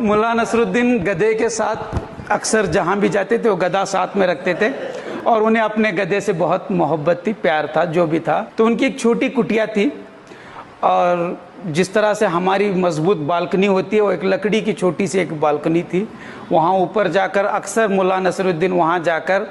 मुल्ला नसरुद्दीन गधे के साथ अक्सर जहाँ भी जाते थे वो गधा साथ में रखते थे और उन्हें अपने गधे से बहुत मोहब्बत थी, प्यार था, जो भी था। तो उनकी एक छोटी कुटिया थी और जिस तरह से हमारी मजबूत बालकनी होती है वो एक लकड़ी की छोटी सी एक बालकनी थी। वहाँ ऊपर जाकर अक्सर मुल्ला नसरुद्दीन वहाँ जाकर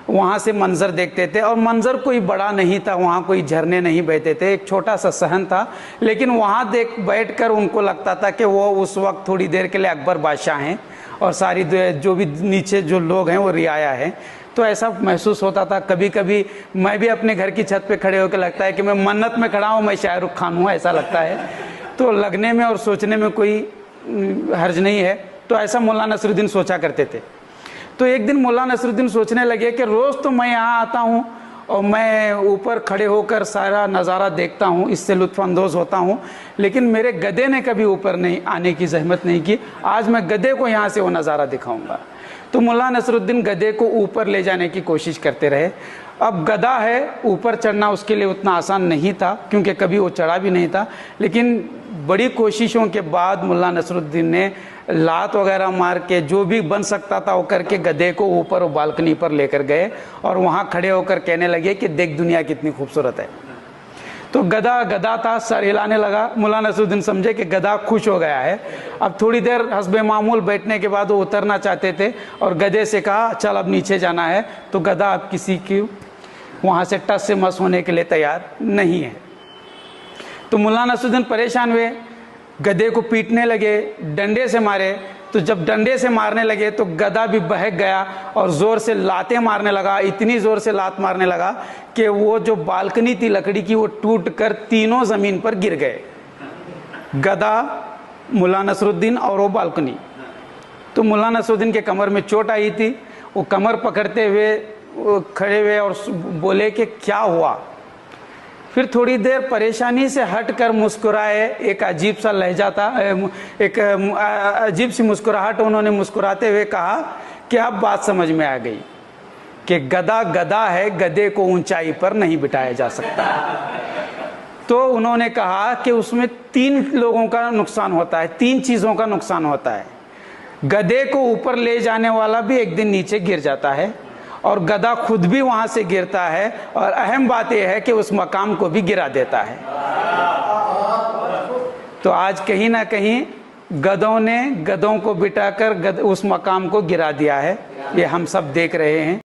वहाँ से मंज़र देखते थे और मंज़र कोई बड़ा नहीं था, वहाँ कोई झरने नहीं बहते थे, एक छोटा सा सहन था। लेकिन वहाँ बैठकर उनको लगता था कि वो उस वक्त थोड़ी देर के लिए अकबर बादशाह हैं और सारी जो भी नीचे जो लोग हैं वो रियाया है। तो ऐसा महसूस होता था। कभी कभी मैं भी अपने घर की छत पे खड़े होकर लगता है कि मैं मन्नत में खड़ा हूँ, मैं शाहरुख खान हूँ, ऐसा लगता है। तो लगने में और सोचने में कोई हर्ज नहीं है। तो ऐसा मुल्ला नसरुद्दीन सोचा करते थे। तो एक दिन मुल्ला नसरुद्दीन सोचने लगे कि रोज़ तो मैं यहाँ आता हूँ और मैं ऊपर खड़े होकर सारा नज़ारा देखता हूँ, इससे लुत्फ़अंदोज़ होता हूँ, लेकिन मेरे गधे ने कभी ऊपर नहीं आने की जहमत नहीं की। आज मैं गधे को यहाँ से वो नज़ारा दिखाऊंगा। तो मुल्ला नसरुद्दीन गधे को ऊपर ले जाने की कोशिश करते रहे। अब गधा है, ऊपर चढ़ना उसके लिए उतना आसान नहीं था क्योंकि कभी वो चढ़ा भी नहीं था। लेकिन बड़ी कोशिशों के बाद मुल्ला नसरुद्दीन ने लात वगैरह मार के जो भी बन सकता था वो करके गधे को ऊपर वो बालकनी पर लेकर गए और वहाँ खड़े होकर कहने लगे कि देख दुनिया कितनी खूबसूरत है। तो गधा था, सर हिलाने लगा। मुल्ला नसरुद्दीन समझे कि गधा खुश हो गया है। अब थोड़ी देर हस्बे मामूल बैठने के बाद वो उतरना चाहते थे और गधे से कहा चल अब नीचे जाना है। तो गधा अब किसी की वहाँ से टस से मस होने के लिए तैयार नहीं है। तो मुल्ला नसरुद्दीन परेशान हुए, गधे को पीटने लगे, डंडे से मारे। तो जब डंडे से मारने लगे तो गधा भी बहक गया और ज़ोर से लातें मारने लगा। इतनी ज़ोर से लात मारने लगा कि वो जो बालकनी थी लकड़ी की वो टूट कर तीनों ज़मीन पर गिर गए, गधा, मुल्ला नसरुद्दीन और वो बालकनी। तो मुल्ला नसरुद्दीन के कमर में चोट आई थी। वो कमर पकड़ते हुए खड़े हुए और बोले कि क्या हुआ। फिर थोड़ी देर परेशानी से हटकर मुस्कुराए। एक अजीब सा लहजा था, एक अजीब सी मुस्कुराहट। उन्होंने मुस्कुराते हुए कहा कि अब बात समझ में आ गई कि गधा गधा है, गधे को ऊंचाई पर नहीं बिठाया जा सकता। तो उन्होंने कहा कि उसमें 3 लोगों का नुकसान होता है, 3 चीज़ों का नुकसान होता है। गधे को ऊपर ले जाने वाला भी एक दिन नीचे गिर जाता है और गधा खुद भी वहां से गिरता है और अहम बात यह है कि उस मकाम को भी गिरा देता है। तो आज कहीं ना कहीं गधों ने गधों को बिठाकर उस मकाम को गिरा दिया है। ये हम सब देख रहे हैं।